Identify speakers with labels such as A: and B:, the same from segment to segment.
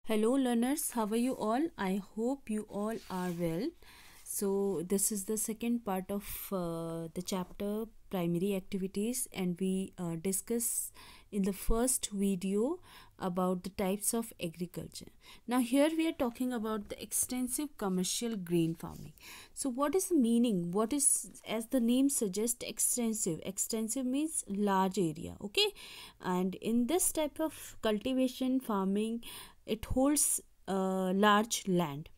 A: Hello, learners. How are you all? I hope you all are well. So, this is the second part of the chapter primary activities, and we discuss in the first video about the types of agriculture. Now, here we are talking about the extensive commercial grain farming. So, what is the meaning? What is, as the name suggests, extensive? Extensive means large area, okay? And in this type of cultivation farming, it holds large land,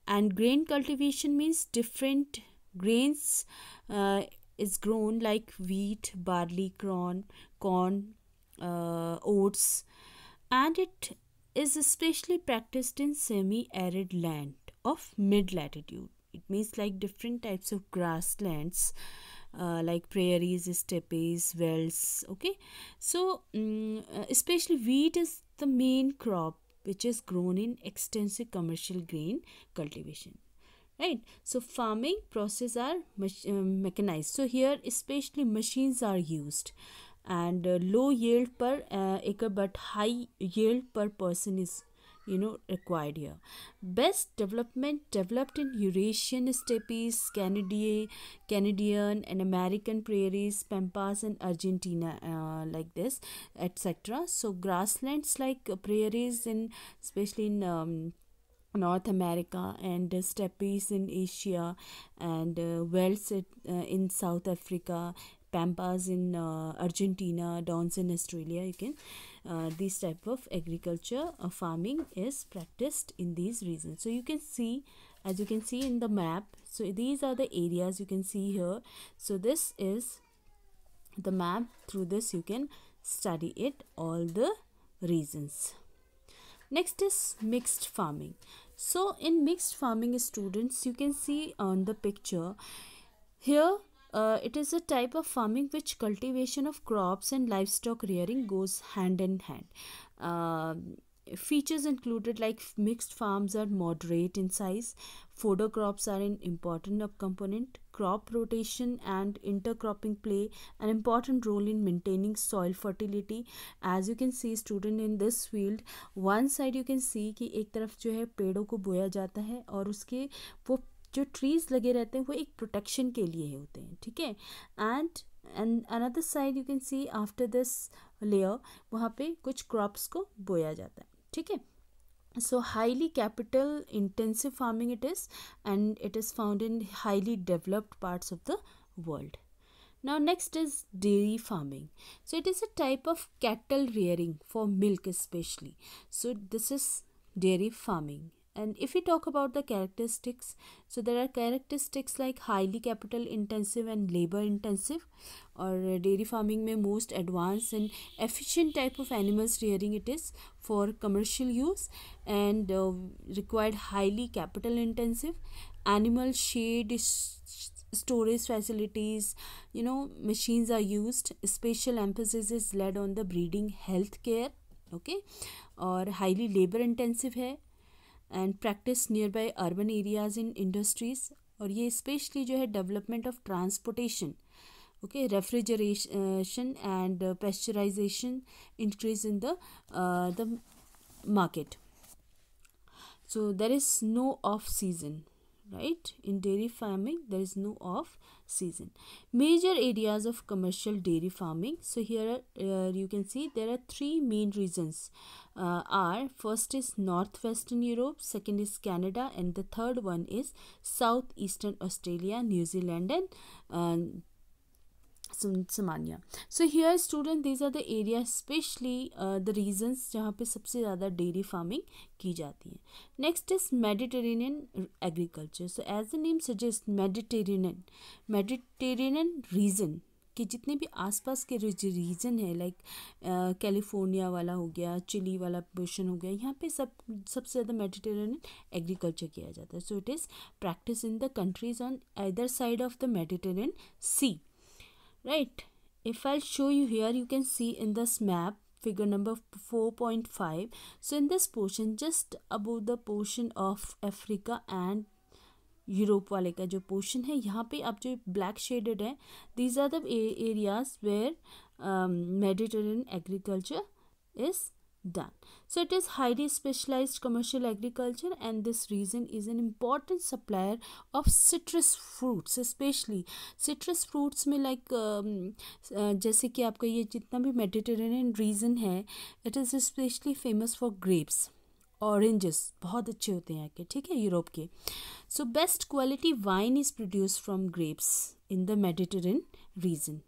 A: and grain cultivation means different grains is grown like wheat, barley, corn, oats, and it is especially practiced in semi-arid land of mid-latitude. It means like different types of grasslands, like prairies, steppes, wells. Okay, so especially wheat is the main crop which is grown in extensive commercial grain cultivation, right? So farming process are mechanized, so here especially machines are used, and low yield per acre but high yield per person is required here. Best development developed in Eurasian steppes, Canadian and American prairies, pampas and Argentina, like this, etc. So grasslands like prairies in, especially in North America, and steppes in Asia, and wells in South Africa, pampas in Argentina, downs in Australia. You can this type of agriculture farming is practiced in these regions. So you can see, as you can see in the map, so these are the areas you can see here. So this is the map. Through this you can study it, all the regions. Next is mixed farming. So in mixed farming, students, you can see on the picture here, it is a type of farming which cultivation of crops and livestock rearing goes hand in hand. Features included like mixed farms are moderate in size, fodder crops are an important component, crop rotation and intercropping play an important role in maintaining soil fertility. As you can see student, in this field one side you can see कि एक तरफ जो है पेड़ों को बोया जाता है, और उसके वो जो ट्रीज लगे रहते हैं वो एक प्रोटेक्शन के लिए होते हैं, ठीक है. And another side you can see after this layer वहाँ पे कुछ क्रॉप्स को बोया जाता है, ठीक है. So highly capital intensive farming it is, and it is found in highly developed parts of the world. Now next is dairy farming. So it is a type of cattle rearing for milk especially. So this is dairy farming. And if we talk about the characteristics, so there are characteristics like highly capital intensive and labor intensive, or dairy farming में most advanced and efficient type of animals rearing it is for commercial use, and required highly capital intensive animal shade storage facilities, machines are used. Special emphasis is laid on the breeding health care, okay, और highly labor intensive है, and practice near by urban areas in industries. और ये specially जो है development of transportation, okay, refrigeration and pasteurisation increase in the market. So there is no off season, right? In dairy farming there is no off season. Major areas of commercial dairy farming. So here you can see there are three main regions. Are first is northwestern Europe, second is Canada, and the third one is southeastern Australia, New Zealand, and Somalia. So here student, these are the areas, especially the regions जहाँ पे सबसे ज़्यादा dairy farming की जाती है. Next is Mediterranean agriculture. So as the name suggest Mediterranean region कि जितने भी आसपास के रीजन है, लाइक कैलिफोर्निया वाला हो गया, चिली वाला पोर्शन हो गया, यहाँ पे सबसे ज़्यादा मेडिटेरेनियन एग्रीकल्चर किया जाता है. So it is practice in the countries on other side of the Mediterranean sea, right? If I'll show you here, you can see in this map figure number 4.5. so in this portion, just above the portion of Africa and Europe वाले का जो portion है, यहाँ पे आप जो black shaded है, these are the areas where Mediterranean agriculture is done. So it is highly specialized commercial agriculture, and this region is an important supplier of citrus fruits, especially citrus fruits में like जैसे कि आपका ये जितना भी Mediterranean reason है, it is specially famous for grapes, oranges बहुत अच्छे होते हैं यहाँ के, ठीक है, यूरोप के. So best quality wine is produce from grapes in the Mediterranean reason,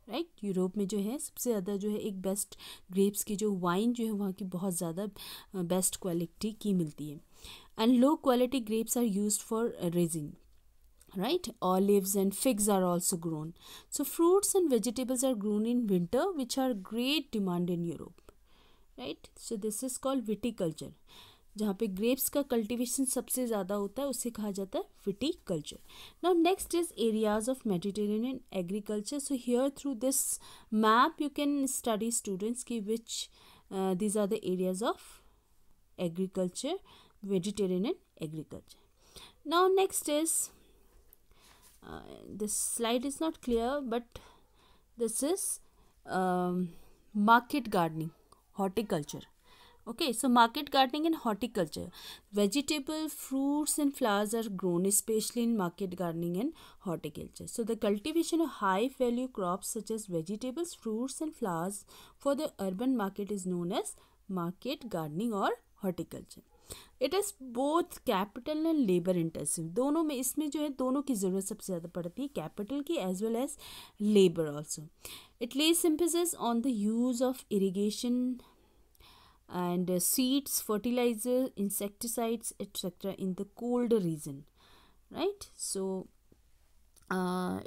A: right. Europe में जो है सबसे ज़्यादा जो है एक बेस्ट ग्रेप्स की जो वाइन जो है वहाँ की बहुत ज़्यादा बेस्ट क्वालिटी की मिलती है. And low quality grapes are used for raisin, right. Olives and figs are also grown. So fruits and vegetables are grown in winter, which are great demand in Europe, right. So this is called viticulture. जहाँ पे grapes का cultivation सबसे ज़्यादा होता है उसे कहा जाता है viticulture. Now next is areas of Mediterranean agriculture. So here through this map you can study students की which these are the areas of agriculture, Mediterranean agriculture. Now next is this slide is not clear, but this is market gardening, horticulture. Okay, so market gardening and horticulture, vegetable, fruits and flowers are grown especially in market gardening and horticulture. So the cultivation of high value crops such as vegetables, fruits and flowers for the urban market is known as market gardening or horticulture. It is both capital and labour intensive. दोनों में इसमें जो है दोनों की ज़रूरत सबसे ज़्यादा पड़ती है, कैपिटल की as well as labour also. It less emphasis on the use of irrigation and seeds, fertilizer, insecticides, etc. in the colder region, right. So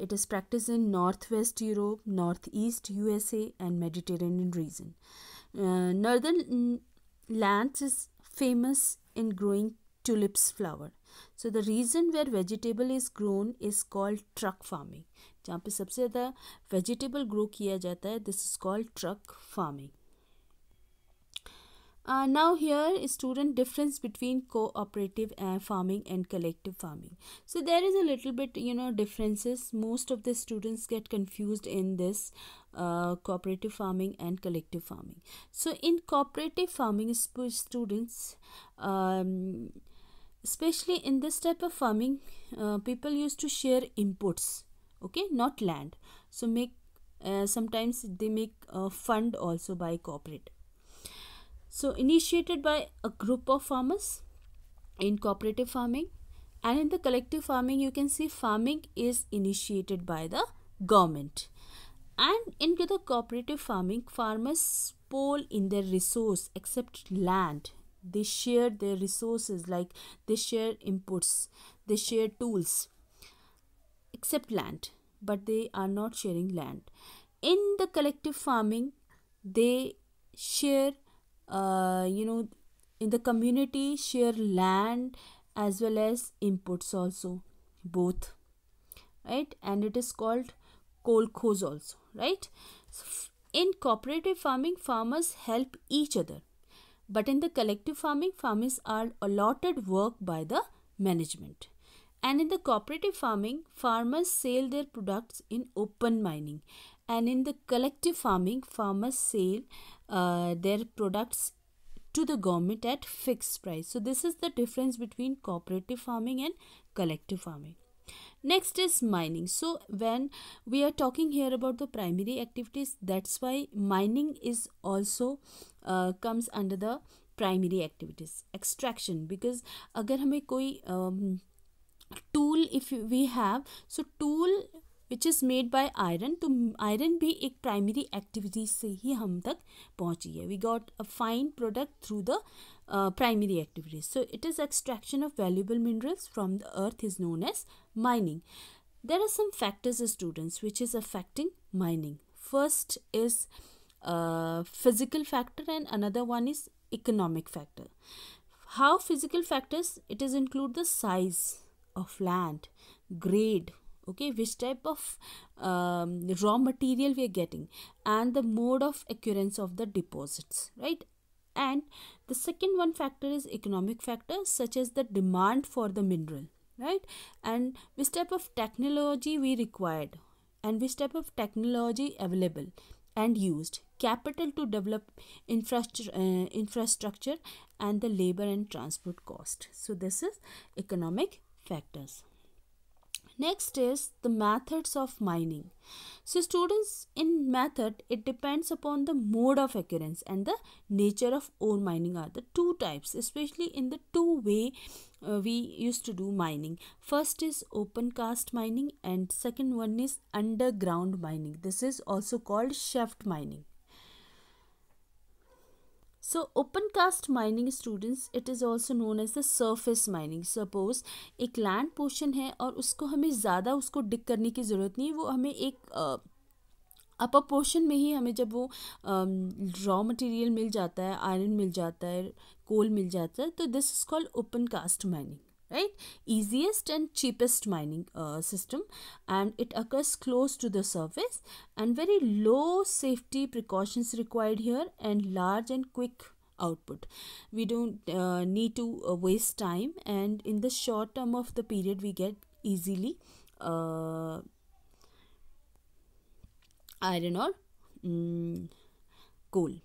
A: it is practiced in northwest Europe, northeast USA and Mediterranean region. Northern lands is famous in growing tulips flower. So the region where vegetable is grown is called truck farming. जहाँ पे सबसे ज़्यादा vegetable grow किया जाता है, this is called truck farming. Now here student difference between cooperative farming and collective farming. So there is a little bit differences. Most of the students get confused in this cooperative farming and collective farming. So in cooperative farming students, especially in this type of farming, people used to share inputs, okay, not land. So sometimes they make a fund also by cooperative. So initiated by a group of farmers in cooperative farming, and in the collective farming you can see farming is initiated by the government. And in the cooperative farming, farmers pool in their resource except land. They share their resources, like they share inputs, they share tools except land, but they are not sharing land. In the collective farming they share in the community share land as well as inputs also, both, right. And it is called kolkhoz also, right. In cooperative farming farmers help each other, but in the collective farming farmers are allotted work by the management. And in the cooperative farming farmers sell their products in open mining, and in the collective farming farmers sell their products to the government at fixed price. So this is the difference between cooperative farming and collective farming. Next is mining. So when we are talking here about the primary activities, that's why mining is also comes under the primary activities. Extraction, because अगर हमें कोई tool if we have, so tool which is made by iron, तो iron भी एक primary activity से ही हम तक पहुँची है. We got a fine product through the primary activities. So it is extraction of valuable minerals from the earth is known as mining. There are some factors, students, which is affecting mining. First is physical factor and another one is economic factor. How physical factors? It is include the size of land, grade, okay, which type of raw material we are getting, and the mode of occurrence of the deposits, right. And the second one factor is economic factor, such as the demand for the mineral, right, and which type of technology we required and which type of technology available and used. capital to develop infrastructure, and the labor and transport cost. So this is economic factors. Next is the methods of mining. So students, in method, it depends upon the mode of occurrence and the nature of ore mining are the two types, especially in the two way we used to do mining. First is open cast mining and second one is underground mining. This is also called shaft mining. So open cast mining students, it is also known as the surface mining. Suppose एक land portion है और उसको हमें ज़्यादा उसको डिग करने की ज़रूरत नहीं है, वो हमें एक अपर पोर्शन में ही हमें जब वो रॉ मटेरियल मिल जाता है, आयरन मिल जाता है, कोल मिल जाता है, तो this is called open cast mining, right? Easiest and cheapest mining system, and it occurs close to the surface, and very low safety precautions required here, and large and quick output. We don't need to waste time, and in the short term of the period we get easily iron or coal.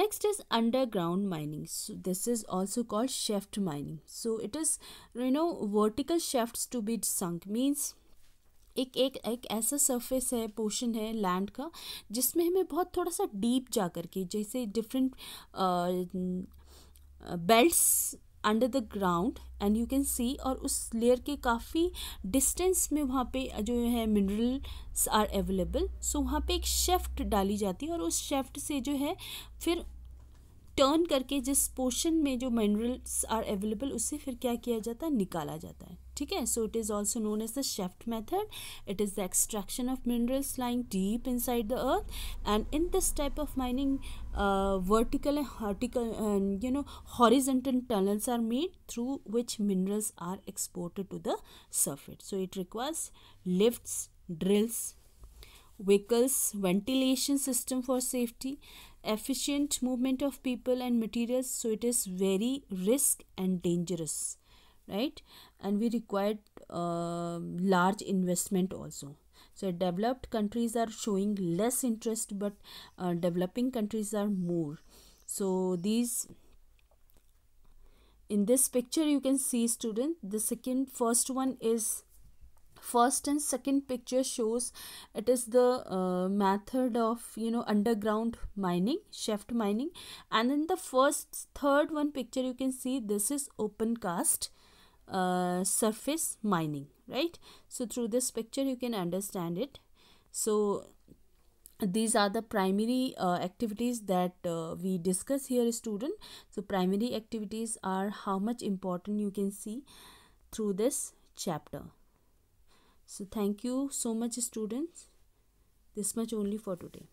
A: Next is underground mining. So this is also called shaft mining. So it is vertical shafts to be sunk, means एक ऐसा surface है, portion है land का, जिसमें हमें बहुत थोड़ा सा डीप जा करके, जैसे different belts under the ground and you can see, और उस लेयर के काफ़ी डिस्टेंस में वहाँ पे जो है मिनरल्स आर अवेलेबल. सो वहाँ पे एक शेफ्ट डाली जाती है और उस शेफ्ट से जो है फिर टर्न करके जिस पोर्शन में जो मिनरल्स आर अवेलेबल उससे फिर क्या किया जाता है, निकाला जाता है. ठीक है. So it is also known as the shaft method. It is the extraction of minerals lying deep inside the earth, and in this type of mining vertical and horizontal tunnels are made through which minerals are exported to the surface. So it requires lifts, drills, vehicles, ventilation system for safety, efficient movement of people and materials. So it is very risk and dangerous, right? And we required large investment also. So developed countries are showing less interest, but developing countries are more. So these, in this picture you can see student, the first one is, first and second picture shows it is the method of underground mining, shaft mining, and in the third one picture you can see this is open cast surface mining, right? So through this picture you can understand it. So these are the primary activities that we discuss here, student. So primary activities are how much important you can see through this chapter. So thank you so much, students. This much only for today.